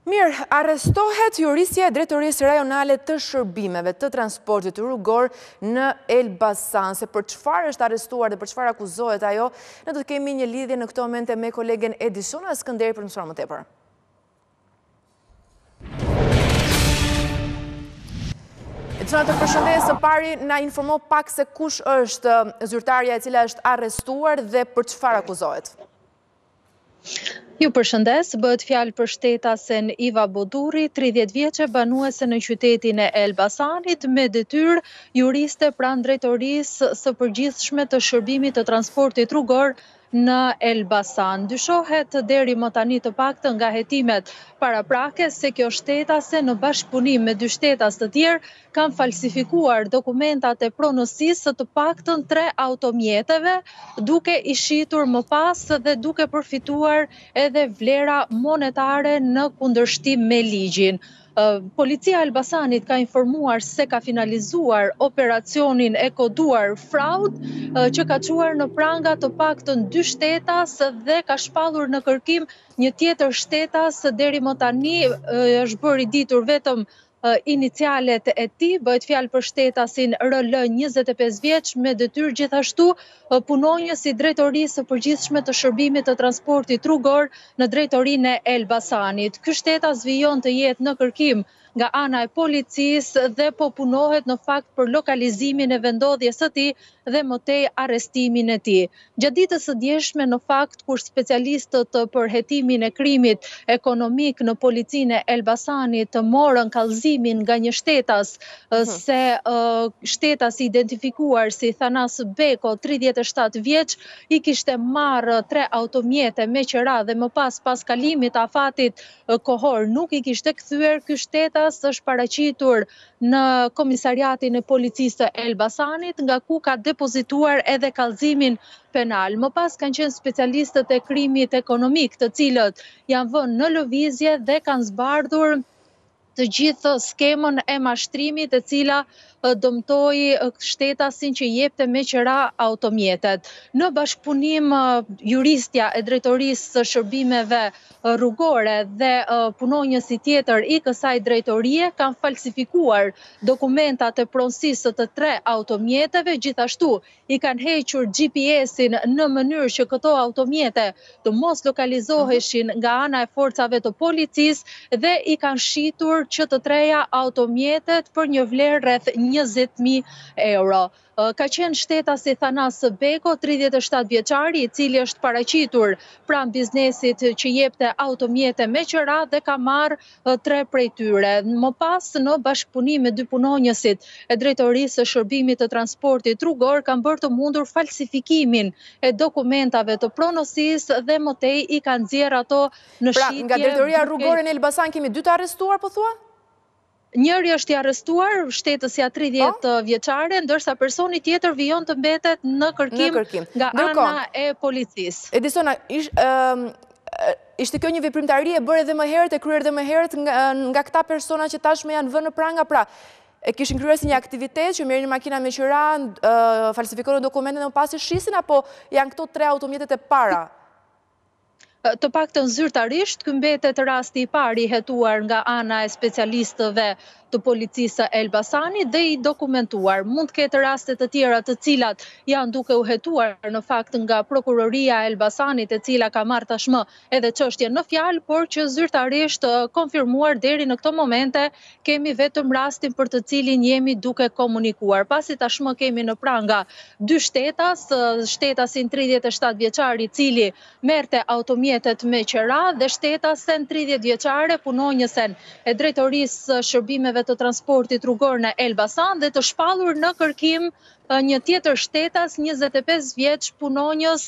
Mirë, arrestohet juristja e Drejtorisë Rajonale të Shërbimeve të Transportit Rrugor në Elbasan. Se për çfarë është arrestuar dhe për çfarë akuzohet ajo, ne do të kemi një lidhje në këto momente me kolegen Edisona Skënderi për të mësuar më tepër. Edisona, të përshëndes, së pari na informo pak se kush është zyrtarja e cila është arrestuar dhe për çfarë akuzohet. Ju përshëndes, bëhet fjalë për shtetasen Iva Boduri, 30 vjeçe, banuese në qytetin e Elbasanit, me detyrë juriste pranë Drejtorisë së Përgjithshme të Shërbimit të Transportit Rrugor në Elbasan. Dyshohet deri më tani të paktën nga hetimet paraprake se kjo shtetase në bashkëpunim me dy shtetas të tjerë kanë falsifikuar dokumentat e pronësisë të paktën 3 automjeteve, duke i shitur më pas dhe duke përfituar edhe vlera monetare në kundërshtim me ligjin. Policia e Elbasanit ka informuar se ka finalizuar operacionin e koduar fraud, që ka çuar në pranga të paktën 2 shtetas dhe ka shpallur në kërkim një tjetër shtetas. Deri më tani është bërë i ditur vetëm inicialet e tij, bëhet fjalë për shtetasin RL 25 vjeç, me detyrë gjithashtu punonjës i Drejtorisë së Përgjithshme të Shërbimit të Transportit Rrugor në Drejtorinë e Elbasanit. Ky shtetas vijon të jetë në kërkim nga ana e policisë dhe po punohet në fakt për lokalizimin e vendodhjes së tij dhe më tej arrestimin e tij. Gjatë ditës së djeshme, në fakt, kur specialistët për hetimin e krimit ekonomik në policinë e Elbasanit morën kallëzimin nga një shtetas se shtetasi identifikuar si Thanas Beko, 37 vjeç, i kishte marrë 3 automjete me qira dhe më pas kalimit të afatit kohor nuk i kishte kthyer, ky shtetas është paraqitur në komisariatin e policisë të Elbasanit, nga ku ka depozituar edhe kallëzimin penal. Më pas kanë qenë specialistët e krimit ekonomik, të cilët janë vënë në lëvizje dhe kanë zbardhur të gjithë skemën e mashtrimit, e cila dëmtoi shtetasin që jepte me qira automjetet. Në bashkëpunim, juristja e Drejtorisë së Shërbimeve Rrugore dhe punonjësi tjetër i kësaj drejtorie kanë falsifikuar dokumentat e pronësisë të 3 automjeteve, gjithashtu i kanë hequr GPS-in në mënyrë që këto automjete të mos lokalizoheshin nga ana e forcave të policisë dhe i kanë shitur që të 3 automjetet për një vlerë rreth 20.000 euro. Ka qenë shtetasi Thanas Beko, 37 vjeçari, i cili është paraqitur pranë biznesit që jepte automjete me qira dhe ka marrë 3 prej tyre. Më pas, në bashkëpunim me 2 punonjësit e Drejtorisë së Shërbimit të Transportit Rrugor, kanë bërë të mundur falsifikimin e dokumentave të pronësisë dhe më tej i kanë nxjerrë ato në shitje. Nga Drejtoria Rrugore në Elbasan kemi 2 të arrestuar, po thua? Njëri është i arrestuar, shtetësja 30 vjeçare, ndërsa personi tjetër vijon të mbetet në kërkim nga ana e policisë. Edisona, ishte kjo një veprimtari e bërë edhe më herët, e kryer edhe më herët nga këta persona që tashmë janë vënë në pranga, pra e kishin kryer si një aktivitet që merrin makina me qira, falsifikonin dokumentet dhe më pas i shisin, apo janë këto 3 automjetet e para? Të paktën zyrtarisht, ky mbetet rasti i parë i hetuar nga ana e specialistëve të policisë së Elbasanit dhe i dokumentuar. Mund të ketë raste të tjera të cilat janë duke u hetuar në fakt nga Prokuroria e Elbasanit, e cila ka marrë tashmë edhe çështjen në fjalë, por që zyrtarisht konfirmuar deri në këto momente kemi vetëm rastin për të cilin jemi duke komunikuar. Pasi tashmë kemi në pranga 2 shtetas, shtetasin 37 vjeçar i cili merrte automjetet me qira dhe shtetasen 30 vjeçare, punonjësen e Drejtorisë së Shërbimeve të Transportit Rrugor në Elbasan dhe të shpallur në kërkim një tjetër shtetas, 25 vjeç, punonjës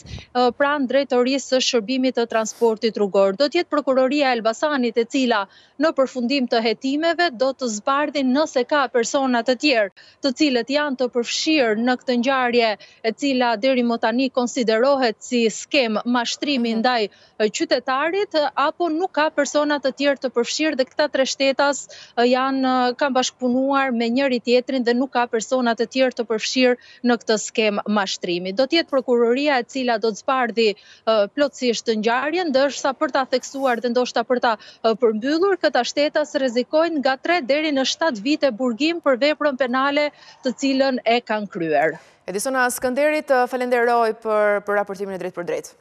pranë Drejtorisë së Shërbimit të Transportit Rrugor. Do të jetë Prokuroria e Elbasanit e cila në përfundim të hetimeve do të zbardhin nëse ka persona të tjerë të cilët janë të përfshirë në këtë ngjarje, e cila deri më tani konsiderohet si skem mashtrimi ndaj qytetarit, apo nuk ka persona të tjerë të përfshirë, dhe këta 3 shtetas kanë bashkëpunuar me njëri tjetrin dhe nuk ka persona të tjerë të përfshirë në këtë skemë mashtrimi. Do t'jetë prokuroria e cila do të zbardhi plotësisht ngjarjen, ndërsa për ta theksuar dhe ndoshta për ta përmbyllur, këta shtetas rrezikojnë nga 3 deri në 7 vite burgim për veprën penale të cilën e kanë kryer. Edisona Skënderit, falenderoj për raportimin e drejt për drejt.